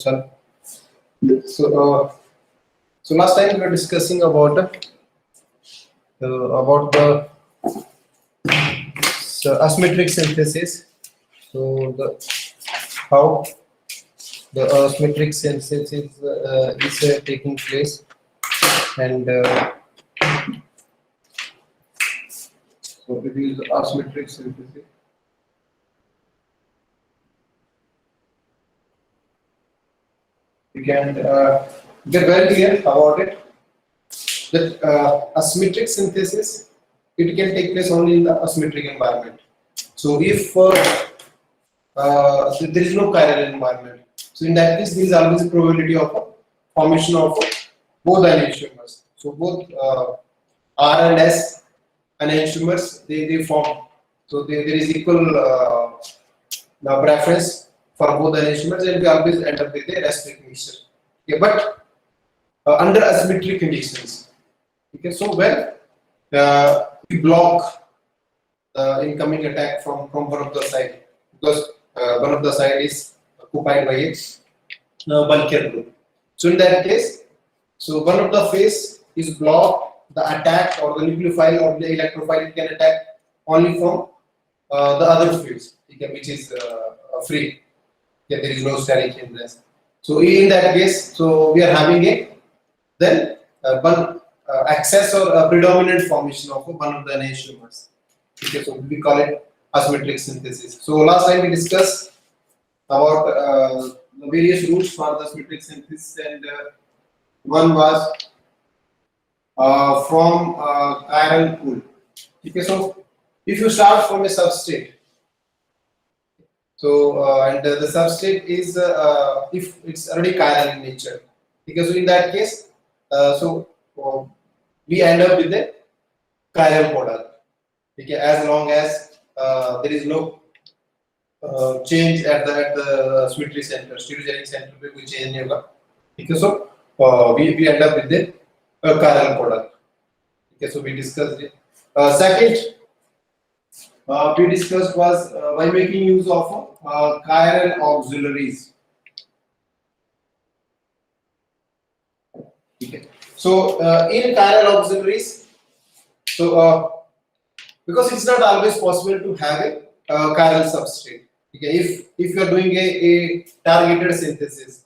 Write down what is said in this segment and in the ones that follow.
So, uh, so last time we were discussing about the asymmetric synthesis. So how the asymmetric synthesis is taking place, and so it is asymmetric synthesis. You can get very clear about it. That asymmetric synthesis, it can take place only in the asymmetric environment. So if there is no chiral environment, so in that case there is always a probability of a formation of both enantiomers. So both R and S enantiomers they form. So there is equal preference for both enantiomers, and we always end up with a restrict mixture. Okay, but under asymmetric conditions. Okay, so when we block the incoming attack from one of the side, because one of the side is occupied by a bulkier group. So in that case, so one of the phase is blocked, the attack or the nucleophile or the electrophile can attack only from the other fields, okay, which is free. Okay, there is no steric in this. So in that case, so we are having a then one excess or a predominant formation of one of the enantiomers. Okay, so we call it asymmetric synthesis. So last time we discussed about the various routes for the asymmetric synthesis, and one was from chiral pool. Okay, so if you start from a substrate, so and the substrate is if it's already chiral in nature, because so in that case, we end up with a chiral product. Okay, as long as there is no change at the symmetry center, stereogenic center पे कोई change नहीं होगा. Okay, so we end up with the chiral product. Okay, so we discussed it. Second, we discussed was by making use of chiral auxiliaries. Okay, so in chiral auxiliaries, so because it's not always possible to have a chiral substrate. Okay, if you are doing a targeted synthesis,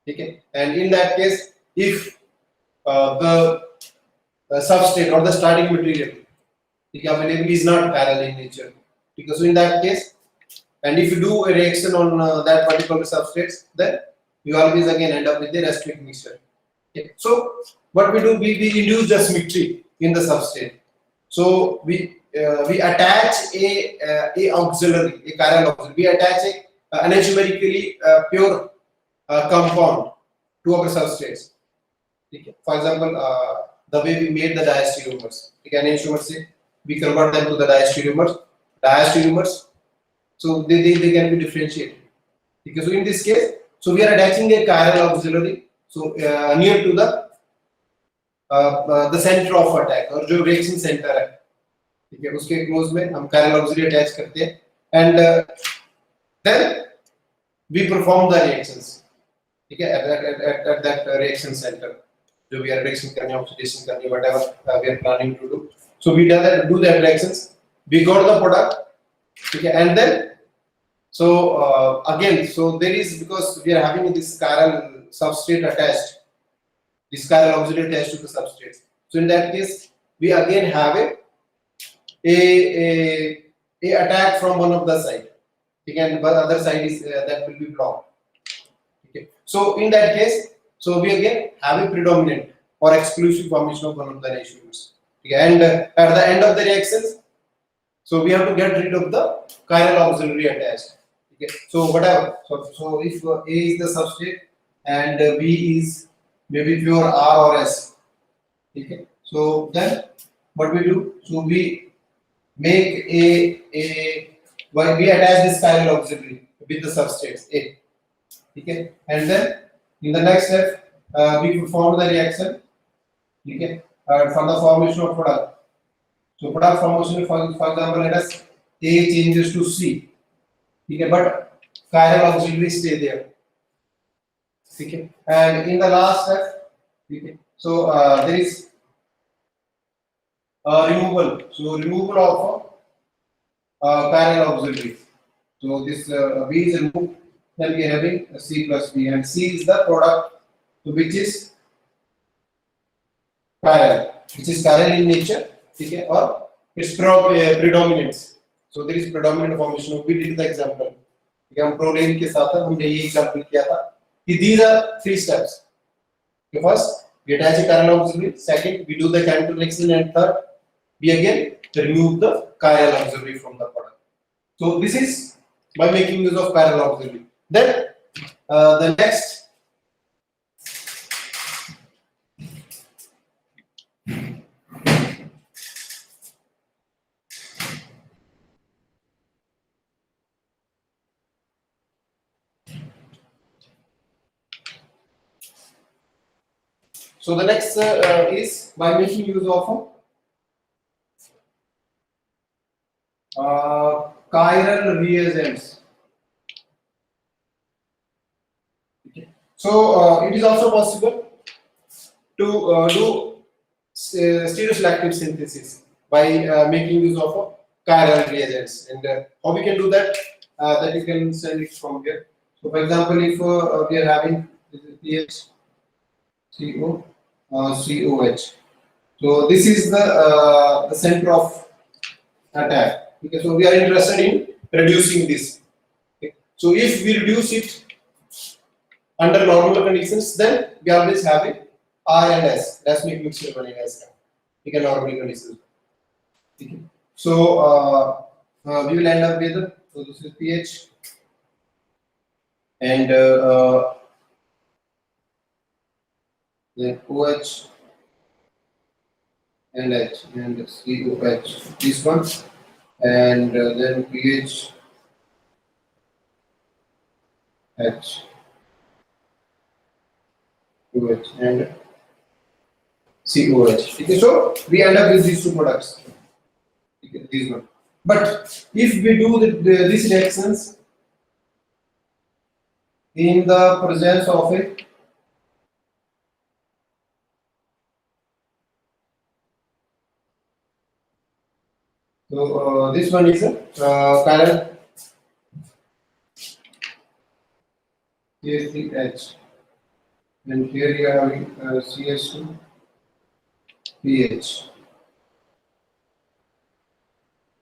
okay, and in that case, if the substrate or the starting material, okay, available is not chiral in nature, because in that case, and if you do a reaction on that particular substrates, then you always again end up with a restrict mixture. Okay, so what we do, we induce the symmetry in the substrate. So we attach a auxiliary, a chiral auxiliary. We attach a enantiomerically pure compound to our substrates. Okay. For example, the way we made the diastereomers. Okay, enantiomers say we convert them to the diastereomers. Diastereomers, so they can be differentiated. Okay, so in this case, so we are attaching a chiral auxiliary, so near to the center of attack और जो reaction center है, ठीक है, उसके close में हम chiral auxiliary attach करते हैं, and then we perform the reactions, ठीक है, at that reaction center, जो we are reaction करने, oxidation करने, whatever we are planning to do. So we do that reactions, we got the product, okay, and then so again, so there is, because we are having this chiral substrate attached, this chiral auxiliary attached to the substrates. So in that case, we again have a attack from one of the side. Okay, but other side is that will be blocked. Okay, so in that case, so we again have a predominant or exclusive formation of one of the enantiomers. Okay, and at the end of the reactions, so we have to get rid of the chiral auxiliary attached. Okay, so whatever. So if A is the substrate and B is maybe pure R or S. Okay, so then what we do? So we make we attach this chiral auxiliary with the substrates A. Okay, and then in the next step we perform the reaction. Okay, for the formation of product. So product formation, for example, let us A changes to C. Okay, but chiral auxiliary stay there. Okay. And in the last step, okay. So there is removal. So removal of parallel auxiliary. So this B is removed. Then we are having C plus B, and C is the product, so which is parallel in nature. Okay, or its predominance. So there is predominant formation. We did the example. Okay, हम प्रोलेन के साथ हमने ये example किया था कि these are three steps. Okay, first we attach a parallel auxiliary. Second, we do the chemical reaction, and third, we again remove the chiral auxiliary from the product. So this is by making use of parallel auxiliary. Then the next. So the next is by making use of chiral reagents. Okay. So it is also possible to do stereoselective synthesis by making use of chiral reagents. And how we can do that? That you can send it from here. So for example, if we are having this is pH CO COH. So this is the center of attack. Okay, so we are interested in reducing this. Okay. So if we reduce it under normal conditions, then we always have it R and S. Let's make mixture running as we can normal conditions. Okay. So we will end up with so this is pH and then OH and H and COH. This one and then pH H OH and COH. Okay, so we end up with these two products. Okay, these one. But if we do these reactions in the presence of a so this one is a chiral CH3H and here you are having CH2 pH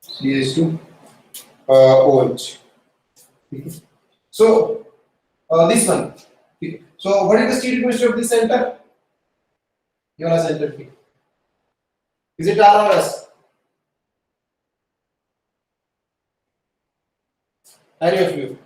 CH2 OH. Okay. So this one. Okay. So what is the state chemistry of this center? You are a center. Okay. Is it R or S? Any of you?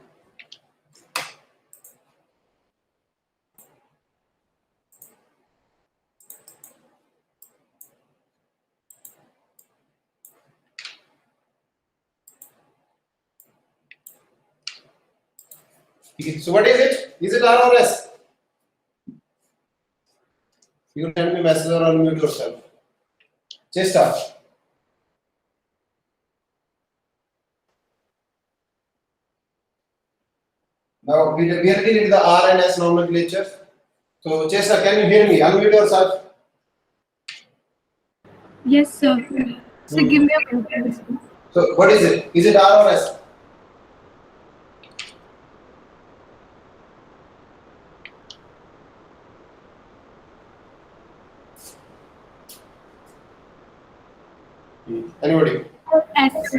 Okay. So what is it? Is it R or S? You send me message or unmute yourself. Chester. Now we are dealing the R and S nomenclature. So Chester, can you hear me? Unmute yourself. Yes, sir. So give me a minute. So what is it? Is it R or S? Anybody? S.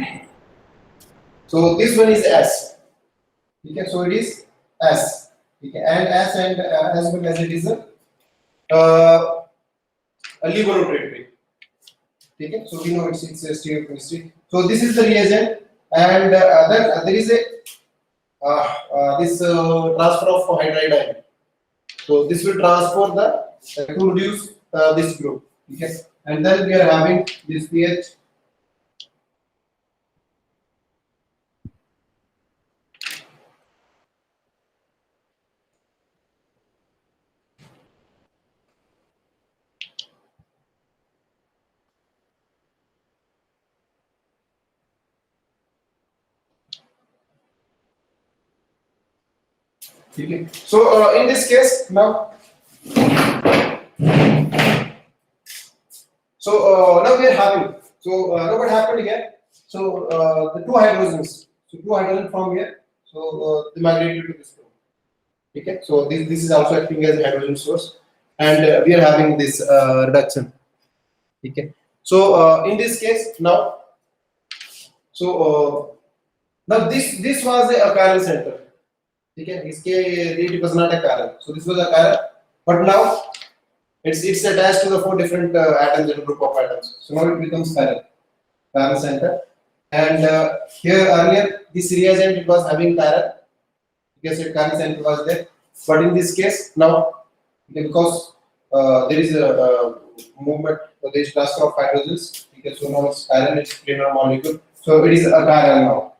So this one is S. Okay, so it is S. Okay, and S and as well as it is a laboratory. Okay, so we know it's a stereochemistry. So this is the reagent, and then there is a this transfer of hydride ion. So this will transfer the to produce this group. Okay, and then we are having this pH. Okay. So in this case now, so now we are having. So now what happened here? So the two hydrogens. So two hydrogen from here. So they migrated to this group. Okay. So this is also acting as a hydrogen source, and we are having this reduction. Okay. So in this case now, so now this was a chiral center. Okay. इसके it was not a chiral. So this was a chiral, but now it's attached to the four different atoms in a group of atoms. So now it becomes chiral center. And here earlier this reagent it was having chiral because its chiral center was there. But in this case now, because there is a movement, there is transfer of hydrogens. Because so now it's chiral, it's planar molecule. So it is a chiral now.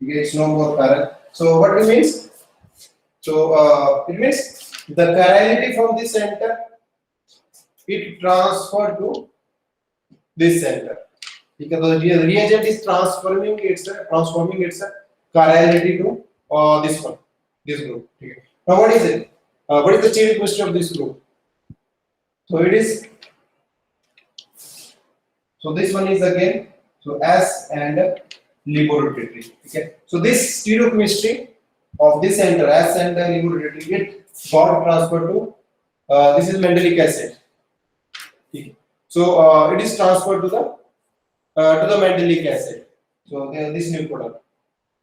Okay, it's no more chiral. So what it means? So it means the chirality from this center it transferred to this center. Because the reagent is transforming its chirality to this one, this group. Okay. Now what is it? What is the chain chemistry of this group? So it is. So this one is again. So S and laboratory. Okay. So this stereochemistry of this center S and laboratory it got transferred to this is Mendelic acid. Okay. So it is transferred to the Mendelic acid. So this new product.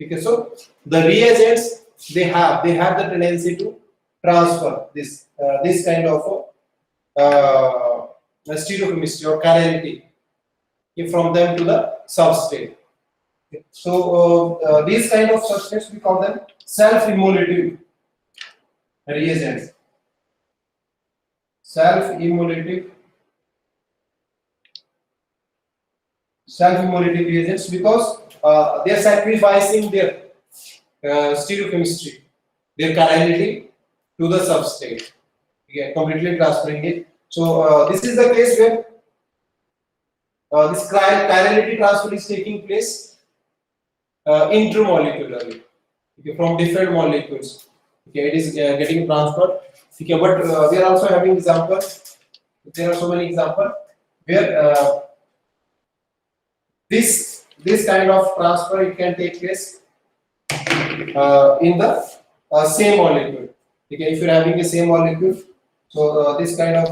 Okay. So the reagents they have the tendency to transfer this kind of stereochemistry or chirality from them to the substrate. Okay. So these kind of substrates we call them self-immolative reagents. Self-immolative reagents because they are sacrificing their stereochemistry, their chirality to the substrate. Okay, completely transferring it. So this is the case where this chirality transfer is taking place intramolecularly, okay, from different molecules. Okay, it is getting transferred. Okay, but we are also having example. There are so many examples where this kind of transfer it can take place in the same molecule. Okay, if you are having the same molecule, so this kind of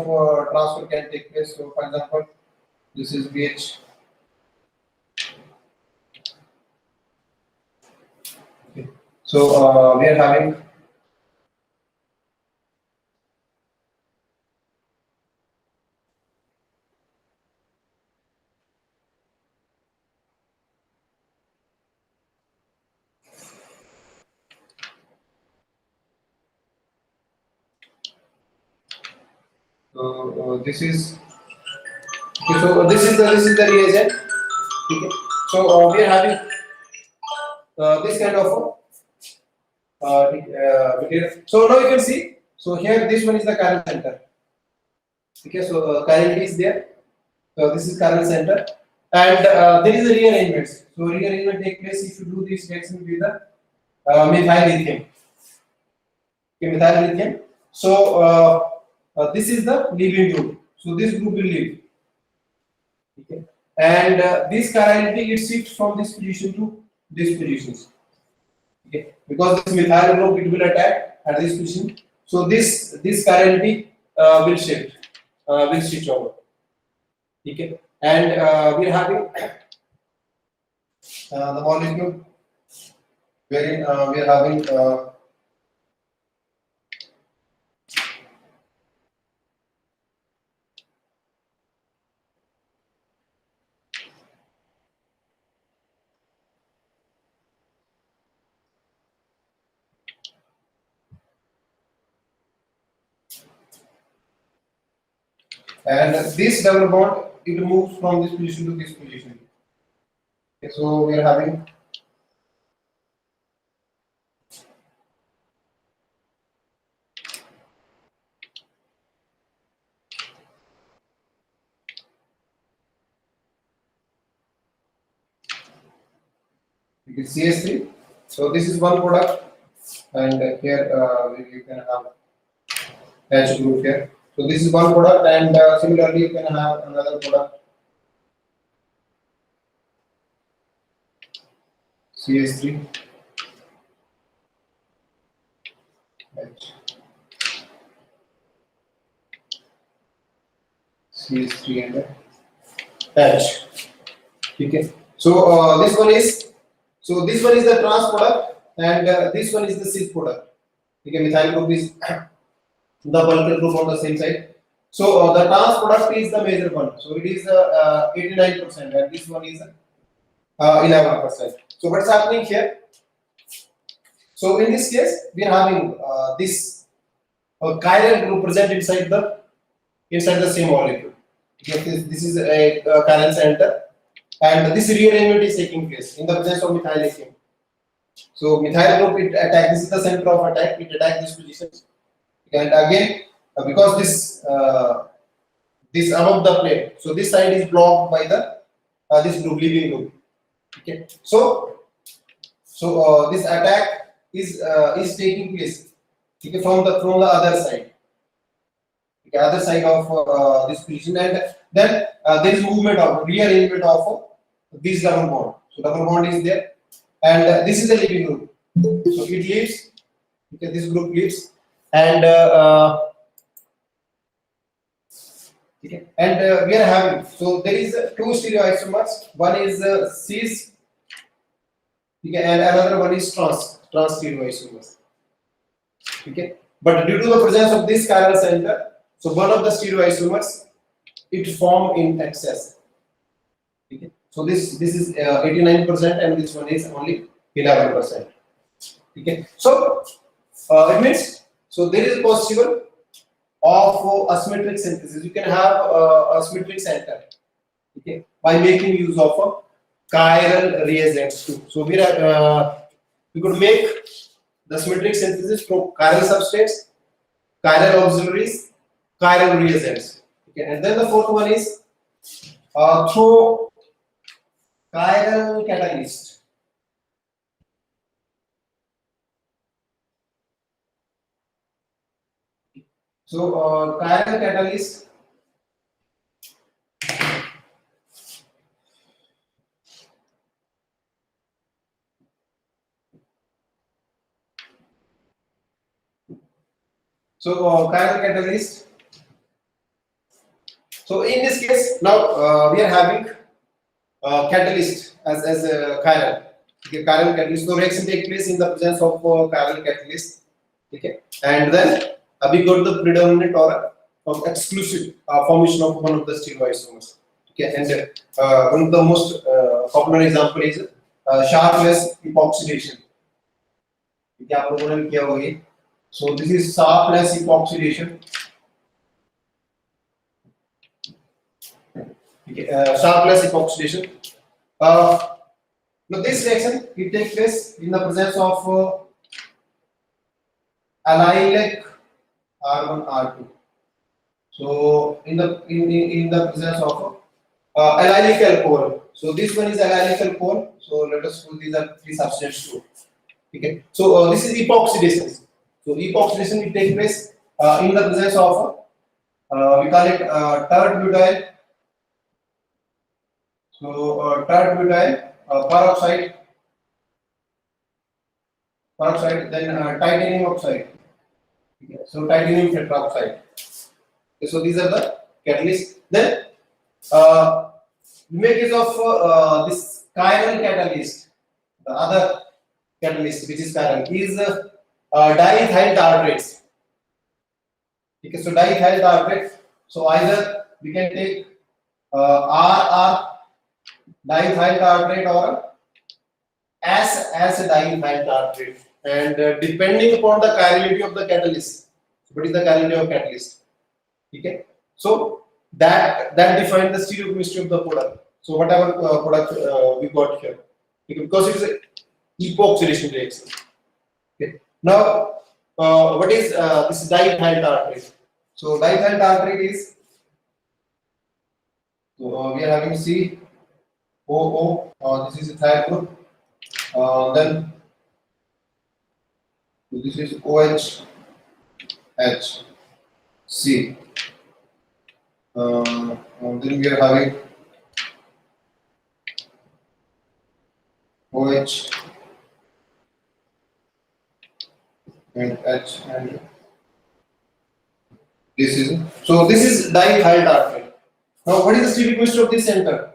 transfer can take place. So, for example, this is BH. Okay. So we are having this is okay, so this is the reagent. Okay. So we are having this kind of material. So now you can see. So here this one is the chiral center. Okay, so chirality is there. So this is chiral center, and there is a rearrangement. So rearrangement take place if you do this reaction with the methyl lithium. Okay, methyl lithium. So this is the leaving group. So this group will leave. Okay. And this chirality it shifts from this position to this positions. Okay. Because this methyl group it will attack at this position. So this chirality will shift, will switch over. Okay. And we are having the molecule wherein we are having and this double bond it moves from this position to this position. Okay, so we are having CH3. So this is one product and here you can have H group here. So this is one product, and similarly you can have another product CS3 H CS3 and H. Okay. So this one is the trans product, and this one is the cis product. Okay, methyl group is the bulk group on the same side. So the trans product is the major one. So it is 89%, and this one is 11%. So what's happening here? So in this case, we are having this chiral group present inside the same molecule. Okay, this is a chiral center, and this rearrangement is taking place in the presence of methyl lithium. So methyl group, it attack. This is the center of attack. It attack this position, and again because this above the plane, so this side is blocked by the this group, leaving group. Okay, so this attack is taking place, okay, from the other side, okay, other side of this position, and then there is movement of rearrangement of this double bond. So double bond is there, and this is the leaving group. So it leaves. Okay, this group leaves, and okay, and we are having, so there is two stereoisomers. One is cis, okay, and another one is trans stereoisomers. Okay, but due to the presence of this chiral center, so one of the stereoisomers it form in excess. Okay, so this is 89%, and this one is only 11%. Okay, so it means, so there is possible of asymmetric synthesis. You can have a symmetric center, okay, by making use of chiral reagents too. So we could make the symmetric synthesis from chiral substrates, chiral auxiliaries, chiral reagents. Okay, and then the fourth one is through chiral catalyst. So chiral catalyst, chiral catalyst. So in this case, now we are having catalyst as a chiral. Okay, chiral catalyst. So reaction take place in the presence of chiral catalyst. Okay, and then we got the predominant or exclusive formation of one of the stereoisomers. Okay, and one of the most popular example is sharpless epoxidation. Okay, आप लोगों ने भी किया होगा ये. So this is sharpless epoxidation. Okay, sharpless epoxidation. Now this reaction it takes place in the presence of allylic R1 R2. So in the presence of allylic alcohol. So this one is allylic alcohol. So let us put these are three substances too. Okay. So this is epoxidation. So epoxidation it takes place in the presence of we call it tert butyl. So tert butyl peroxide, then titanium oxide. Okay. So titanium tetroxide. Okay, so these are the catalysts. Then make use of this chiral catalyst. The other catalyst which is chiral is diethyl tartrates. Okay, so diethyl tartrate. So either we can take RR diethyl tartrate or as diethyl tartrate, and depending upon the chirality of the catalyst. What is the chirality of catalyst? Okay, so that defines the stereochemistry of the product. So whatever product we got here, okay, because it is a epoxidation reaction. Okay, now what is this diethyl tartrate? So diethyl tartrate is, so we are having COO. This is ethyl group. Then So this is OH H C. And then we are having OH and H, and this is, so this is diethyl tartrate. Now what is the stereochemistry of this center?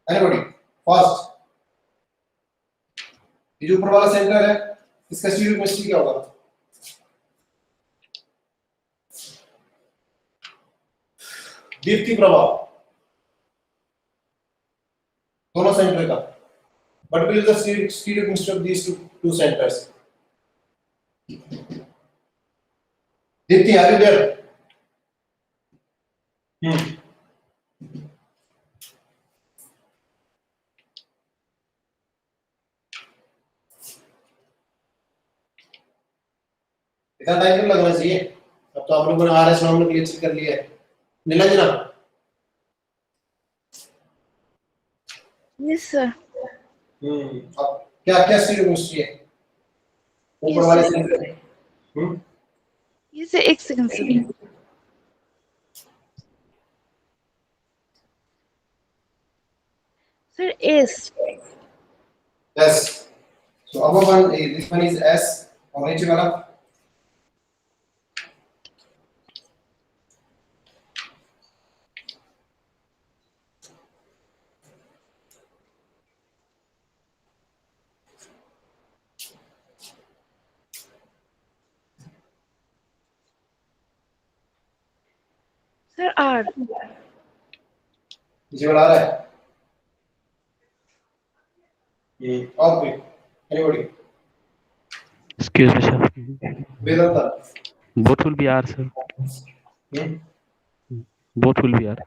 Anybody? First, ये जो ऊपर वाला centre है, इसका stereochemistry क्या होगा? दीप्ति प्रभाव दोनों सेंटर का. What will be the stereochemistry of these two centers? Dipti, are you there? इतना टाइम नहीं लगना चाहिए. अब तो आप लोगों ने आरएस नॉमेनक्लेचर कर लिया है. नीलांजना? Yes, sir. अब क्या क्या stereochemistry है? ऊपर Yes, वाले sir. सेंटर. Yes, sir. एक second, sir. Sir, S. Yes. So above one, this one is S. और नीचे वाला? Sir, R. नीचे वाला आ रहा है? और कोई? Anybody? Excuse me, sir. Vedanta? Both will be R, sir. Both will be R.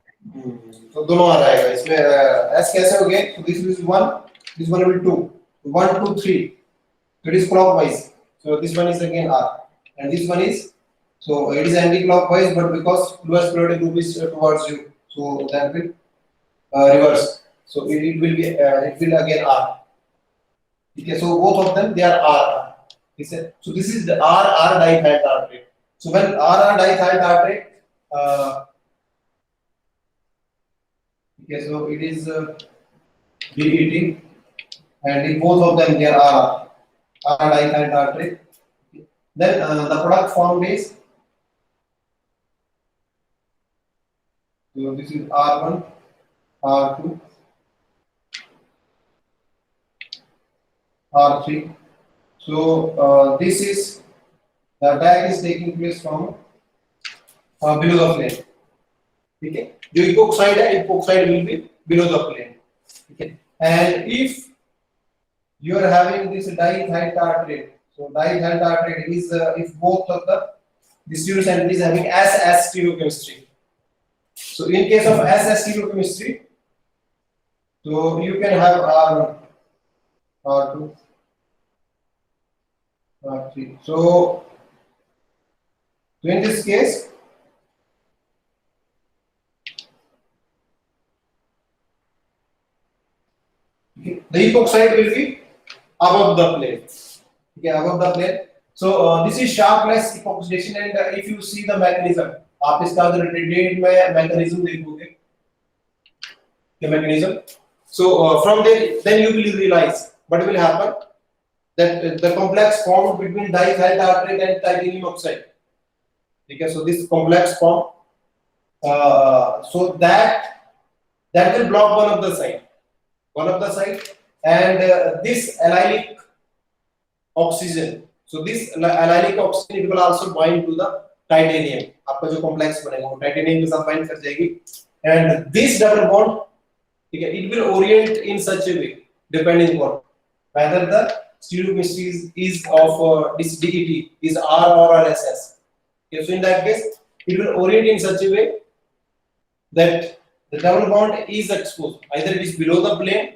तो दोनों आ रहेगा इसमें. S कैसे हो गए? So this is 1, this one will 2. 1, 2, 3. So it is clockwise. So this one is again R, and this one is, so it is anti-clockwise, but because lowest periodic group is towards you, so that will reverse. So it will be it will again R. Okay, so both of them they are R. So this is the R diethyl tartrate. So when R diethyl tartrate, okay, so it is DET, and in both of them they are R diethyl tartrate. Then the product formed is, so this is R1, R2, R3. So this is, the attack is taking place from below the plane. Okay, जो epoxide है, epoxide will be below the plane. Okay, and if you are having this diethyl tartrate, so diethyl tartrate is if both of the stereocenter is having S stereochemistry. So in case of S stereochemistry, so you can have R1, R2, R3. So in this case, okay, the epoxide will be above the plane. Okay, above the plane. So this is sharpless epoxidation, and if you see the mechanism, आप इसका अगर detail में mechanism देखोगे, the mechanism. So from there, then you will realize what will happen, that the complex formed between diethyl tartrate and titanium oxide. Okay, so this complex form, so that will block one of the side, and this allylic oxygen. So this allylic oxygen, it will also bind to the titanium. आपका जो complex बनेगा वो titanium के साथ bind कर जाएगी, and this double bond, okay, it will orient in such a way depending on whether the stereochemistry is of this DET is R or RSS. Okay, so in that case, it will orient in such a way that the double bond is exposed, either it is below the plane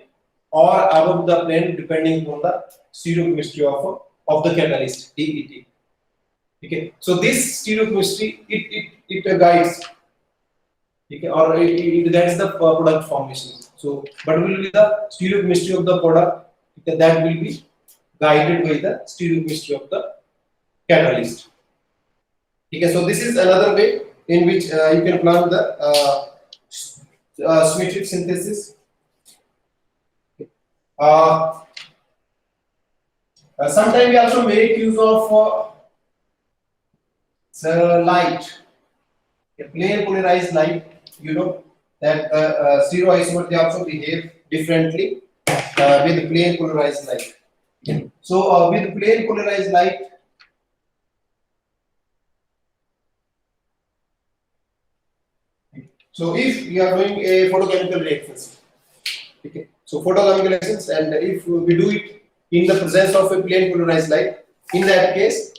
or above the plane, depending on the stereochemistry of the catalyst DET. Okay, so this stereochemistry it guides, okay, or it guides the product formation. So, but will be the stereochemistry of the product, okay, that will be guided by the stereochemistry of the catalyst. Okay, so this is another way in which you can plan the symmetric synthesis. Sometimes we also make use of the light, a plane polarized light. You know that stereoisomer, they also behave differently with plane polarized light. So with plane polarized light, so if you are doing a photochemical reactions, okay, so photochemical reactions, and if we do it in the presence of a plane polarized light, in that case,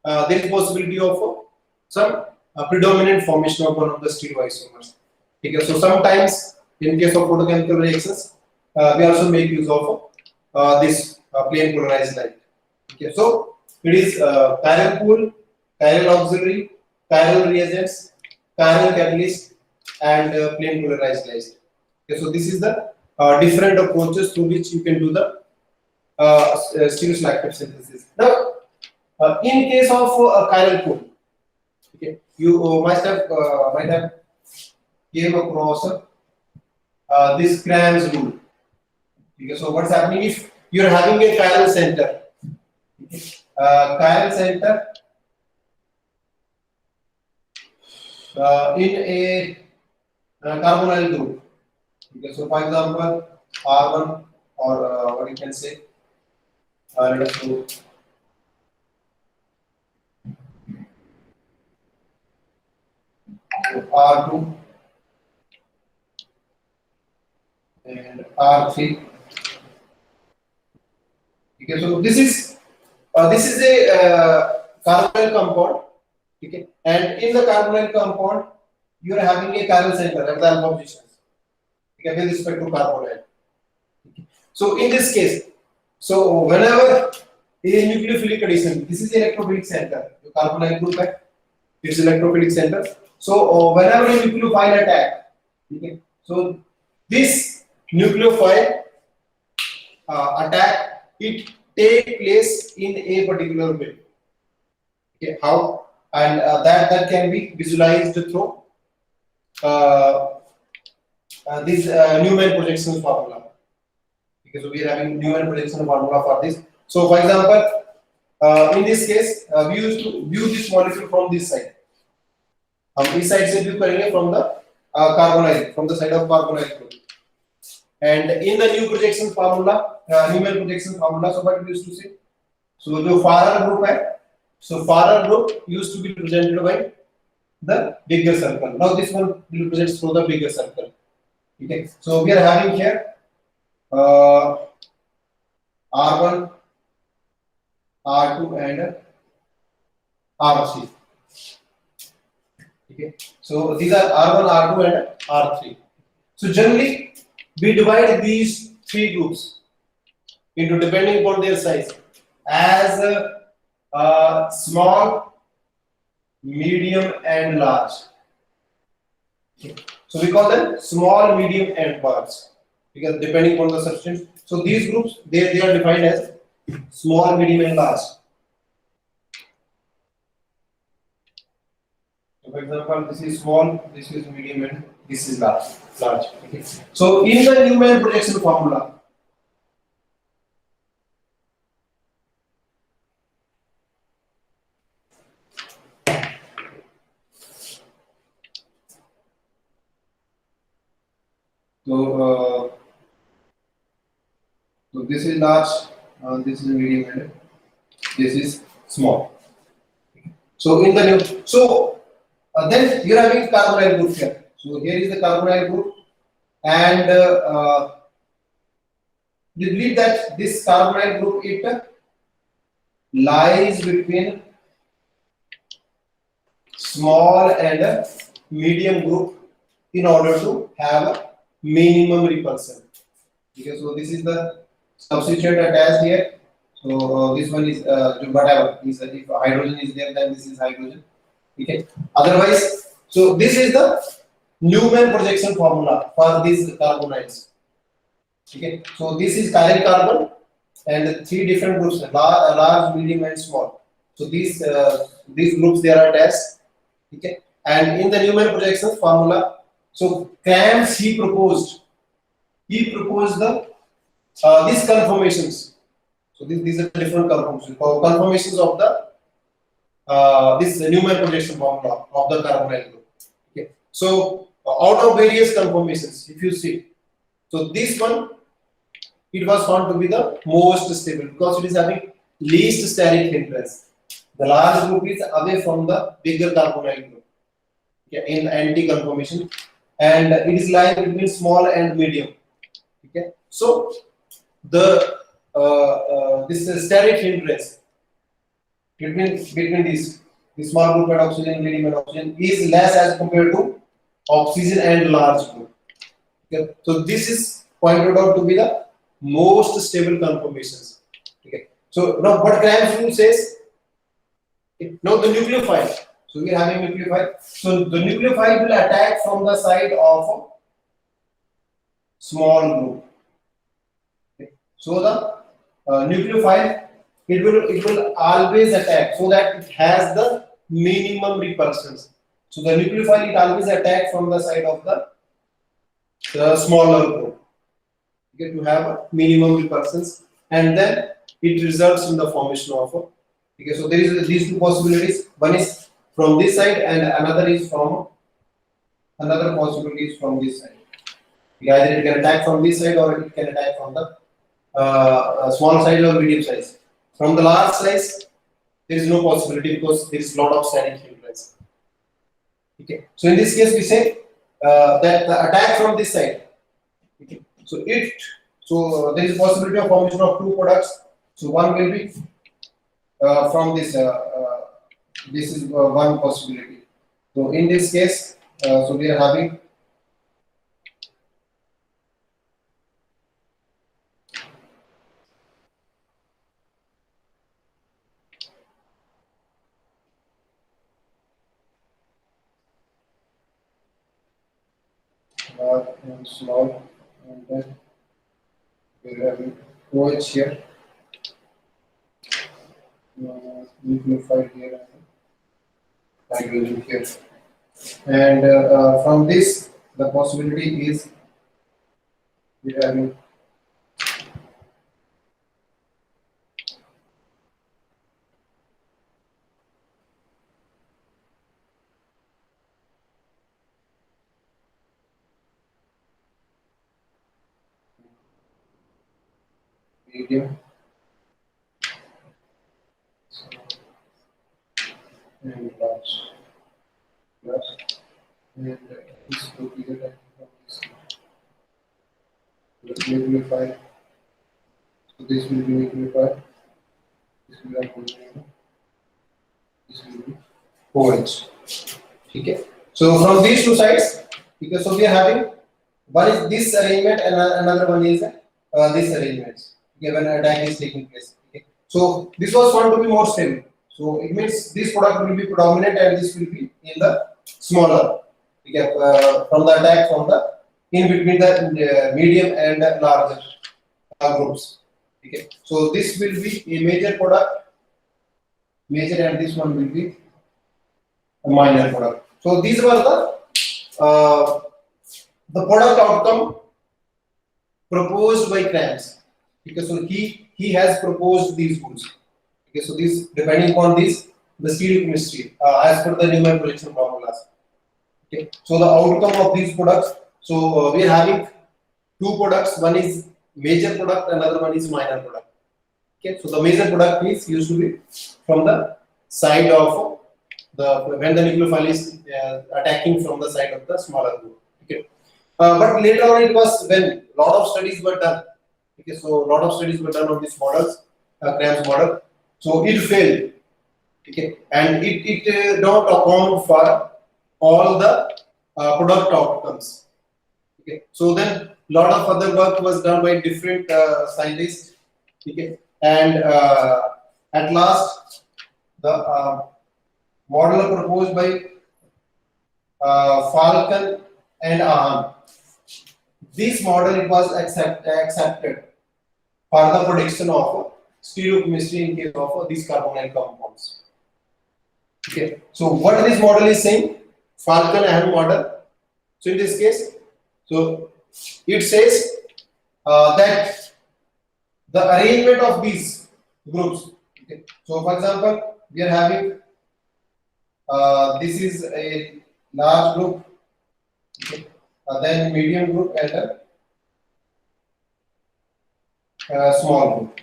there is possibility of some predominant formation of one of the stereoisomers. Okay, so sometimes in case of photochemical reactions, we also make use of this plane polarized light. Okay, so it is chiral pool, chiral auxiliary, chiral reagents, chiral catalyst, and plane polarized light. Okay, so this is the different approaches through which you can do the stereoselective synthesis. Now, in case of chiral pool, okay, you might have came across this Cram's rule. Okay, so what's happening if you're having a chiral center? Okay, chiral center in a carbonyl group. Okay, so for example, R1 or what you can say, let us do R2 and R3. Okay, so this is a carbonyl compound. Okay, and in the carbonyl compound, you are having a chiral center at the alpha positions. Okay, with respect to carbonyl. Okay. So in this case, so whenever a nucleophilic addition, this is electrophilic center. The carbonyl group है, it's electrophilic center. So whenever a nucleophile attack, okay, so this nucleophile attack, it take place in a particular way. Okay, how? And that can be visualized through this Newman projection formula. Okay, so we are having Newman projection formula for this. So, for example, in this case, we used to view this molecule from this side. हम इस side से view करेंगे from the carbonyl, from the side of carbonyl group. And in the new projection formula, Newman projection formula, so what we used to say? So the Farrer group है, so Farrer group used to be represented by the bigger circle. Now this one represents through the bigger circle. Okay, so we are having here R1, R2, and R3. Okay, so these are R1, R2, and R3. So generally, we divide these three groups into, depending upon their size, as small, medium, and large. Okay. So we call them small, medium, and large, because depending upon the substance. So these groups, they are defined as small, medium, and large. So for example, this is small, this is medium, and this is large. Okay. So in the Newman projection formula, so this is large, this is medium, and this is small. So in the new, so then you are having carbonyl group here. So here is the carbonyl group, and we believe that this carbonyl group, it lies between small and medium group in order to have a minimum repulsion. Okay, so this is the substituent attached here. So this one is whatever is, if hydrogen is there, then this is hydrogen. Okay. Otherwise, so this is the Newman projection formula for these carbonyls. Okay. So this is chiral carbon and three different groups: large, medium, and small. So these groups they are attached. Okay, and in the Newman projection formula, so Krams he proposed the these conformations. So these are different conformations of the this Newman projection formula of the carbonyl group. Okay, so out of various conformations, if you see, so this one it was found to be the most stable because it is having least steric hindrance. The large group is away from the bigger carbonyl group, okay, in anti conformation, and it is lying between small and medium. Okay, so the this steric hindrance between these the small group and oxygen, medium and oxygen is less as compared to oxygen and large group. Okay, so this is pointed out to be the most stable conformations. Okay, so now what Krams rule says? Okay, now the nucleophile. So we are having nucleophile. So the nucleophile will attack from the side of a small group. Okay, so the nucleophile it will always attack so that it has the minimum repulsions. So the nucleophile it always attack from the side of the smaller group. Okay, to have a minimum repulsions, and then it results in the formation of a. Okay, so there is these two possibilities. One is from this side, and another possibility is from this side. Either it can attack from this side or it can attack from the small size or medium size. From the large size, there is no possibility because there is a lot of static hindrance. Okay, so in this case, we say that the attack from this side. Okay, so there is a possibility of formation of two products. So one will be from this. This is one possibility. So in this case, so we are having. Large and small, and then we are having OH here, nucleophile here, and hydrogen here, and from this the possibility is we are having medium and large. Plus, and this would be the type of this. Nucleophile. So this will be nucleophile. This will be nucleophile. This will be OH. Okay. So from these two sides, okay, so we are having one is this arrangement and another one is this arrangement. Okay, when attack is taking place. Okay. So this was found to be more stable. So it means this product will be predominant and this will be in the smaller. Okay, from the attack from the in between the medium and larger groups. Okay. So this will be a major product, and this one will be a minor product. So these were the product outcome proposed by Krams. Okay, so he has proposed these rules. Okay, so these depending upon this the stereochemistry as per the Newman projection formulas. Okay, so the outcome of these products. So we are having two products. One is major product, another one is minor product. Okay, so the major product is used to be from the side of when the nucleophile is attacking from the side of the smaller group. Okay, but later on it was when lot of studies were done. Okay, so a lot of studies were done on these models, Krams model. So it failed. Okay, and it don't account for all the product outcomes. Okay, so then lot of other work was done by different scientists. Okay, and at last the model proposed by Falcon and Ahan. This model it was accepted for the prediction of stereochemistry in case of these carbonyl compounds. Okay, so what this model is saying, Falcon-Ahern model. So in this case, so it says that the arrangement of these groups. Okay. So for example, we are having this is a large group, okay, then medium group and a small group.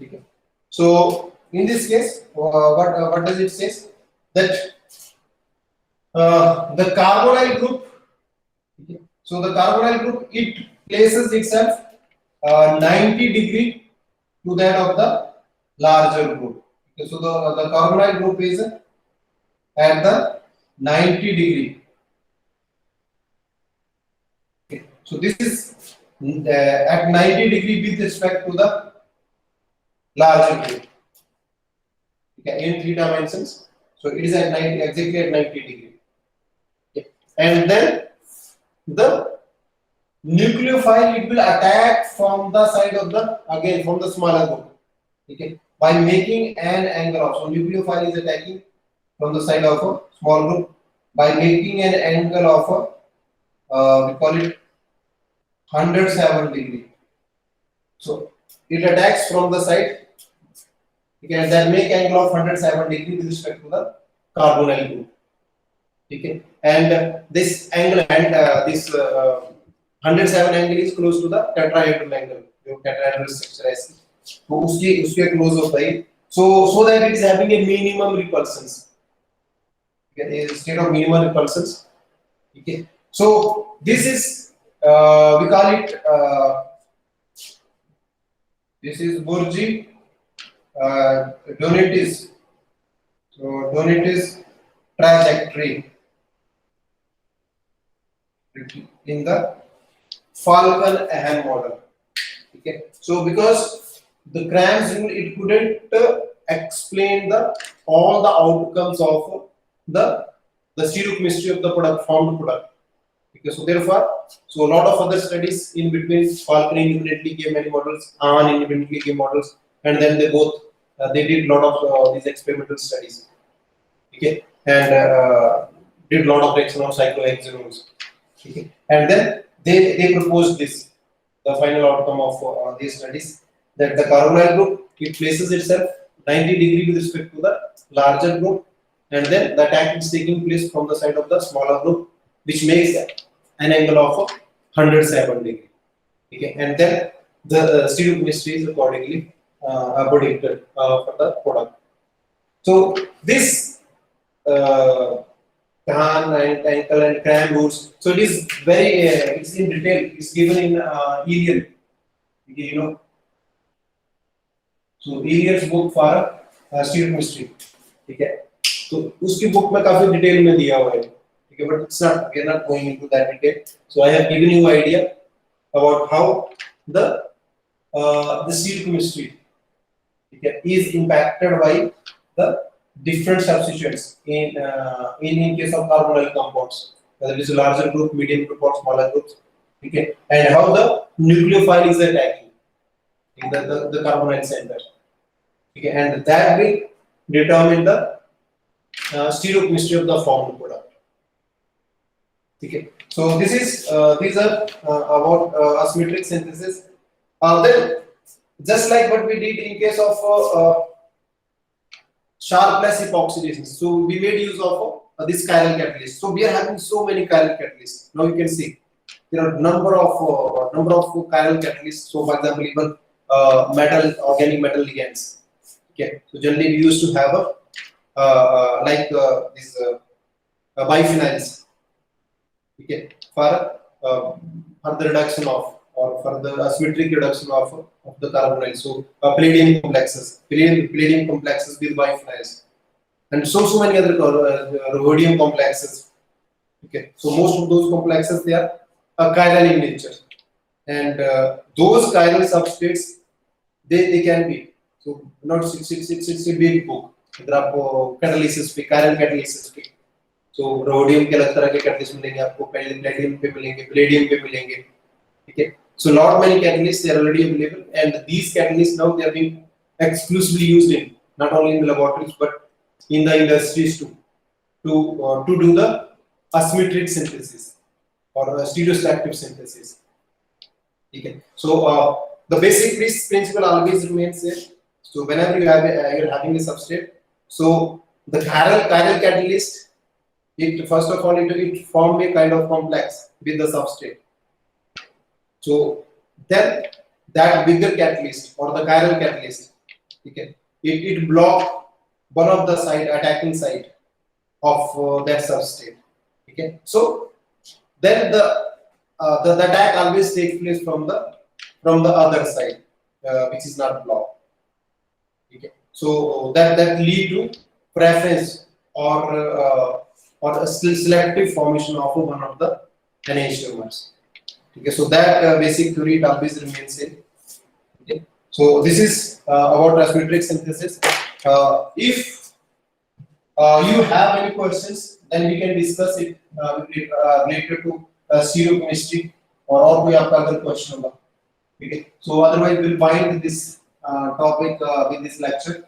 Okay. So in this case, what does it say? That the carbonyl group. Okay. So the carbonyl group, it places itself 90° to that of the larger group. Okay. So the carbonyl group is at the 90°. Okay. So this is at 90° with respect to the larger group. Okay, in 3 dimensions. So it is at 90, exactly at 90°. Okay. And then the nucleophile, it will attack from the side of the, again from the smaller group. Okay, by making an angle of, so nucleophile is attacking from the side of a small group by making an angle of we call it 107°. So it attacks from the side. Okay, and then make angle of 107° with respect to the carbonyl group. Okay, and this angle and this 107 angle is close to the tetrahedral angle. जो tetrahedral structure है इसकी, तो उसके close होता है. So that it is having a minimum repulsions. Okay, a state of minimum repulsions. Okay, so this is we call it this is Burji Donati's. So Donati's trajectory in the Falcon-Ahern model. Okay, so because the Cram's rule, it couldn't explain all the outcomes of the stereochemistry of the product, formed product. Okay, so therefore, so a lot of other studies in between, Falcon independently gave many models, Ahern independently gave models, and then they both they did a lot of these experimental studies. Okay, and did a lot of reaction of cyclohexanones. Okay, and then they proposed this, the final outcome of these studies, that the carbonyl group, it places itself 90° with respect to the larger group, and then the attack is taking place from the side of the smaller group, which makes an angle of 107°. Okay, and then the stereochemistry is accordingly predicted for the product. So this Kahn and Henkel and Cram rules. So it is very it's in detail. It's given in Elian. Okay, you know. So Elian's book for stereochemistry. Okay. So उसकी book में काफी detail में दिया हुआ है. Okay, but it's not. We are not going into that detail. So I have given you idea about how the stereochemistry, okay, is impacted by the different substituents in case of carbonyl compounds, whether it is a larger group, medium group, or smaller groups. Okay, and how the nucleophile is attacking in the carbonyl center. Okay, and that will determine the stereochemistry of the formed product. Okay, so this is these are about asymmetric synthesis. Then, just like what we did in case of sharpless epoxidation, so we made use of this chiral catalyst. So we are having so many chiral catalysts. Now you can see there are number of chiral catalysts. So for example, even organic metal ligands. Okay, so generally we used to have this biphenyls. Okay, for the reduction of, or for the asymmetric reduction of the carbonyl. So palladium complexes with biphenyls, and so many other rhodium complexes. Okay, so most of those complexes, they are chiral in nature, and those chiral substrates, they can be, so not it's a big book. इधर आपको catalysis पे, chiral catalysis पे, so rhodium के अलग तरह के catalysts मिलेंगे आपको, palladium पे मिलेंगे, palladium पे मिलेंगे. Okay, so lot many catalysts, they are already available, and these catalysts now they are being exclusively used in not only in the laboratories but in the industries to do the asymmetric synthesis or stereostatic synthesis. Okay. So the basic principle always remains same. So whenever you're having a substrate, so the chiral catalyst, it first of all it form a kind of complex with the substrate. So then that bigger catalyst or the chiral catalyst, okay, it block one of the attacking side of that substrate. Okay, so then the attack always takes place from the other side, which is not blocked. Okay, so that lead to preference or a selective formation of one of the enantiomers. Okay, so that basic theory it always remains same. Okay, so this is about asymmetric synthesis. If you have any questions, then we can discuss it related to stereochemistry or कोई आपका अगर question होगा. Okay, so otherwise we'll wind this topic with this lecture.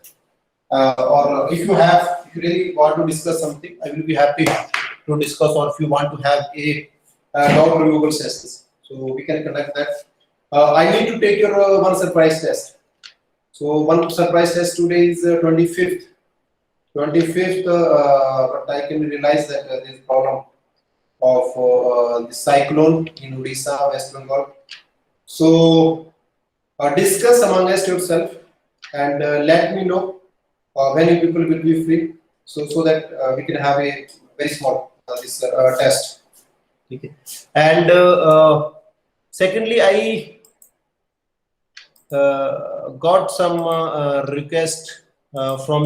Or if you really want to discuss something, I will be happy to discuss. Or if you want to have a doubt removal sessions, so we can conduct that. I need to take your one surprise test. So one surprise test today is 25th. 25th, but I can realize that there is problem of the cyclone in Odisha, West Bengal. So discuss among us yourself and let me know when you people will be free, so that we can have a very small this test. Okay. And secondly, I got some request from